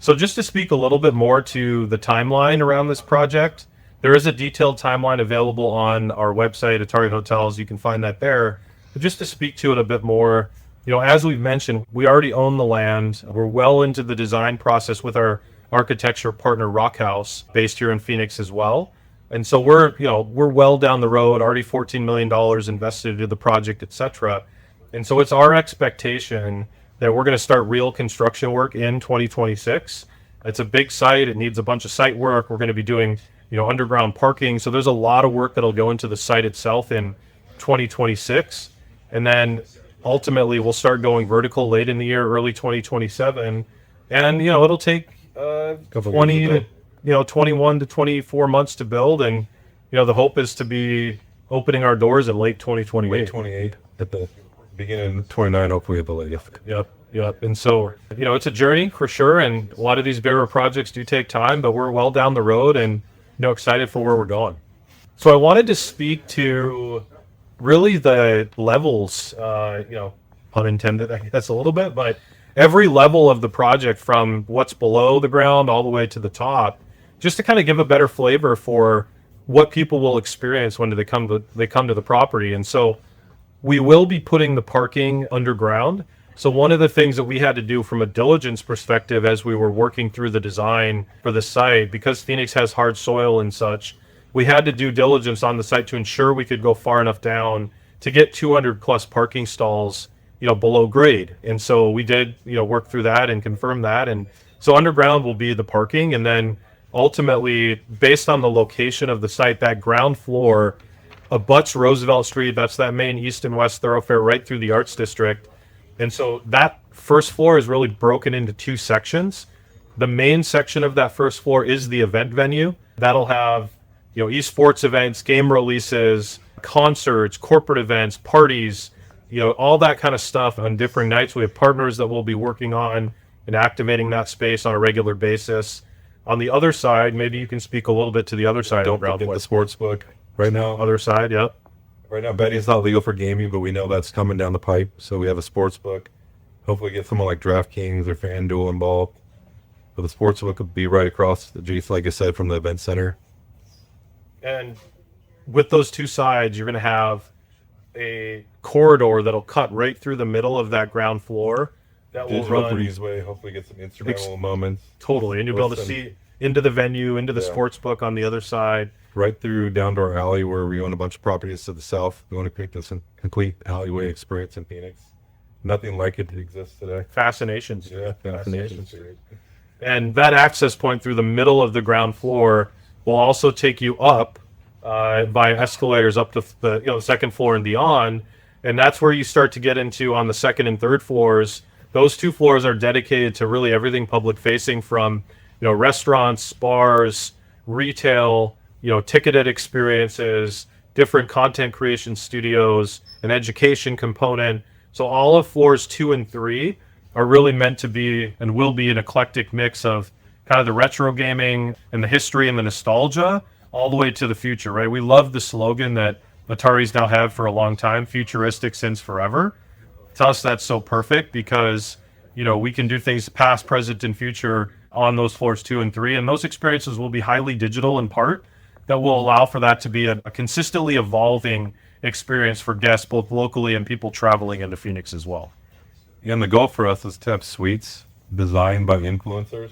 So just to speak a little bit more to the timeline around this project, there is a detailed timeline available on our website, Atari Hotels. You can find that there. But just to speak to it a bit more, as we've mentioned, we already own the land. We're well into the design process with our architecture partner, Rockhouse, based here in Phoenix as well. And so we're well down the road, already $14 million invested into the project, etc. And so it's our expectation that we're going to start real construction work in 2026. It's a big site. It needs a bunch of site work. We're going to be doing, underground parking. So there's a lot of work that'll go into the site itself in 2026. And then ultimately we'll start going vertical late in the year, early 2027. And, it'll take 21 to 24 months to build. And, the hope is to be opening our doors in late 2028. Late 28 at the beginning of 29, hopefully at the latest. Yep. And so, it's a journey for sure. And a lot of these bigger projects do take time, but we're well down the road and, excited for where we're going. So I wanted to speak to really the levels, pun intended, I guess a little bit, but every level of the project from what's below the ground all the way to the top, just to kind of give a better flavor for what people will experience when they come to the property. And so we will be putting the parking underground. So one of the things that we had to do from a diligence perspective as we were working through the design for the site, because Phoenix has hard soil and such, we had to do diligence on the site to ensure we could go far enough down to get 200 plus parking stalls, below grade. And so we did, work through that and confirm that. And so underground will be the parking. And then ultimately, based on the location of the site, that ground floor abuts Roosevelt Street. That's that main east and west thoroughfare right through the Arts District. And so that first floor is really broken into two sections. The main section of that first floor is the event venue. That'll have, esports events, game releases, concerts, corporate events, parties, all that kind of stuff on different nights. We have partners that will be working on and activating that space on a regular basis. On the other side, maybe you can speak a little bit to the other side. Don't forget the sports book. Right now, Other side, yep. Right now, betting is not legal for gaming, but we know that's coming down the pipe. So we have a sports book. Hopefully get someone like DraftKings or FanDuel involved. But the sports book will be right across the G, like I said, from the event center. And with those two sides, you're going to have a corridor that'll cut right through the middle of that ground floor. That will run breezeway, hopefully get some instrumental moments. Totally, and you'll be able to see into the venue, into the sports book on the other side. Right through down to our alley where we own a bunch of properties to the south. We want to create this complete alleyway experience in Phoenix. Nothing like it exists today. Fascinations. Yeah, fascinations. And that access point through the middle of the ground floor will also take you up by escalators up to the second floor and beyond. And that's where you start to get into on the second and third floors. Those two floors are dedicated to really everything public facing, from restaurants, bars, retail, ticketed experiences, different content creation studios, an education component. So all of floors 2 and 3 are really meant to be and will be an eclectic mix of kind of the retro gaming and the history and the nostalgia all the way to the future, right? We love the slogan that Atari's now had for a long time, futuristic since forever. To us, that's so perfect because, we can do things past, present, and future on those floors 2 and 3. And those experiences will be highly digital in part. That will allow for that to be a consistently evolving experience for guests, both locally and people traveling into Phoenix as well. And the goal for us is to have suites designed by influencers.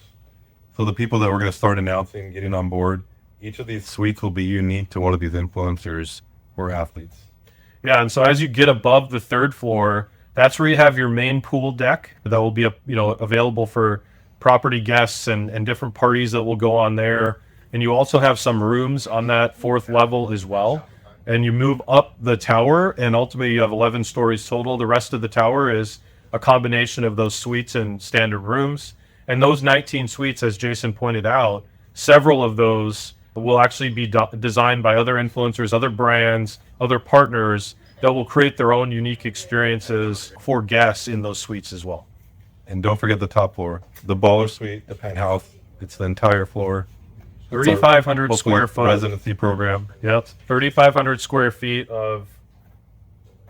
So the people that we're going to start announcing, getting on board, each of these suites will be unique to one of these influencers or athletes. Yeah, and so as you get above the third floor, that's where you have your main pool deck that will be available for property guests and different parties that will go on there. And you also have some rooms on that fourth level as well. And you move up the tower, and ultimately you have 11 stories total. The rest of the tower is a combination of those suites and standard rooms. And those 19 suites, as Jason pointed out, several of those will actually be designed by other influencers, other brands, other partners that will create their own unique experiences for guests in those suites as well. And don't forget the top floor, the baller suite, the penthouse. It's the entire floor. 3,500 square foot residency program. Yep, 3,500 square feet of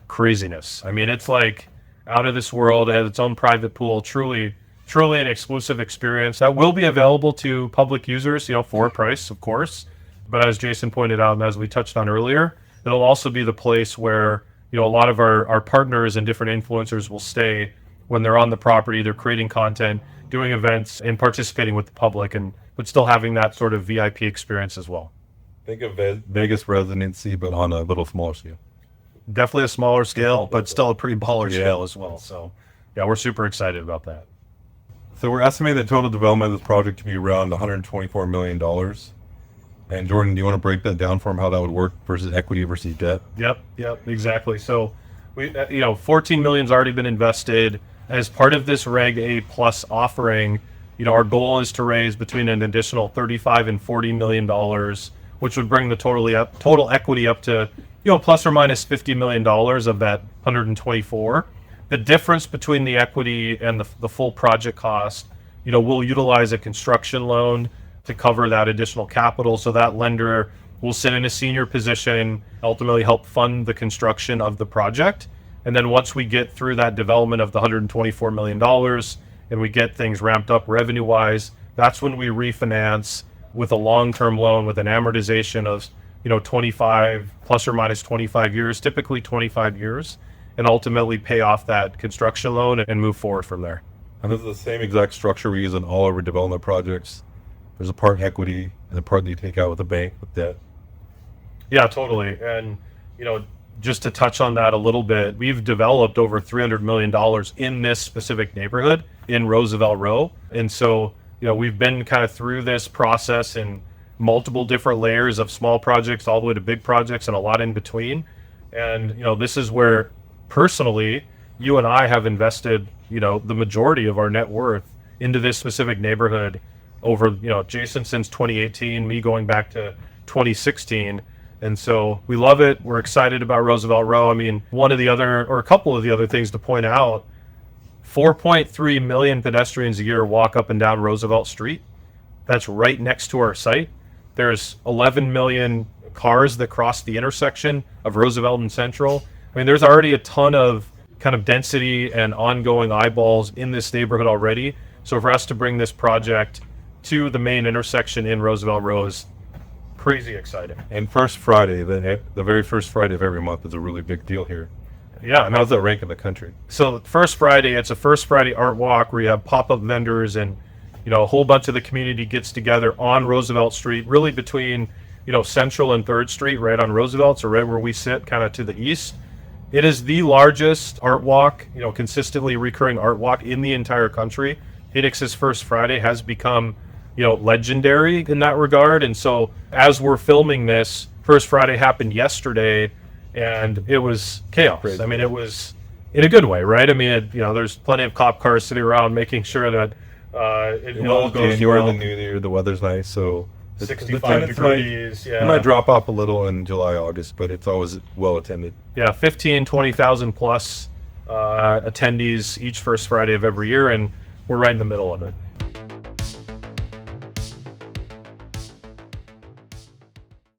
craziness. I mean, it's like out of this world. It has its own private pool. Truly truly an exclusive experience that will be available to public users, for a price, of course. But as Jason pointed out, and as we touched on earlier, it'll also be the place where, a lot of our partners and different influencers will stay when they're on the property. They're creating content, doing events, and participating with the public, but still having that sort of VIP experience as well. Think of Vegas residency, but on a little smaller scale. Definitely a smaller scale, but still a pretty baller scale as well. So, yeah, we're super excited about that. So we're estimating the total development of this project to be around $124 million. And Jordan, do you want to break that down for him, how that would work versus equity versus debt? Yep, exactly. So, we, $14 million's already been invested. As part of this Reg A plus offering, our goal is to raise between an additional $35 and $40 million, which would bring the total equity up to, plus or minus $50 million of that 124. The difference between the equity and the full project cost, we'll utilize a construction loan to cover that additional capital. So that lender will sit in a senior position, ultimately help fund the construction of the project. And then once we get through that development of the $124 million and we get things ramped up revenue-wise, that's when we refinance with a long-term loan with an amortization of 25 plus or minus 25 years, typically 25 years, and ultimately pay off that construction loan and move forward from there. And this is the same exact structure we use in all of our development projects. There's a part equity and a part that you take out with the bank with debt. Yeah, totally. And just to touch on that a little bit, we've developed over $300 million in this specific neighborhood in Roosevelt Row. And so, we've been kind of through this process in multiple different layers of small projects all the way to big projects and a lot in between. And, this is where personally, you and I have invested, the majority of our net worth into this specific neighborhood over, Jason since 2018, me going back to 2016. And so we love it. We're excited about Roosevelt Row. I mean, a couple of the other things to point out, 4.3 million pedestrians a year walk up and down Roosevelt Street. That's right next to our site. There's 11 million cars that cross the intersection of Roosevelt and Central. I mean, there's already a ton of kind of density and ongoing eyeballs in this neighborhood already. So for us to bring this project to the main intersection in Roosevelt Row is crazy exciting. And first Friday, the very first Friday of every month is a really big deal here. Yeah. And how's that rank in the country? So first Friday, it's a First Friday art walk where you have pop-up vendors and, a whole bunch of the community gets together on Roosevelt Street, really between, Central and 3rd Street, right on Roosevelt, so right where we sit, kind of to the east. It is the largest art walk, consistently recurring art walk in the entire country. Phoenix's First Friday has become, legendary in that regard. And so as we're filming this, First Friday happened yesterday, and it was chaos. Crazy. I mean, it was in a good way, right? I mean, there's plenty of cop cars sitting around making sure that it all goes January, well. the New Year, the weather's nice, so 65 degrees, It might drop off a little in July, August, but it's always well attended. Yeah, 20,000 plus attendees each First Friday of every year, and we're right in the middle of it.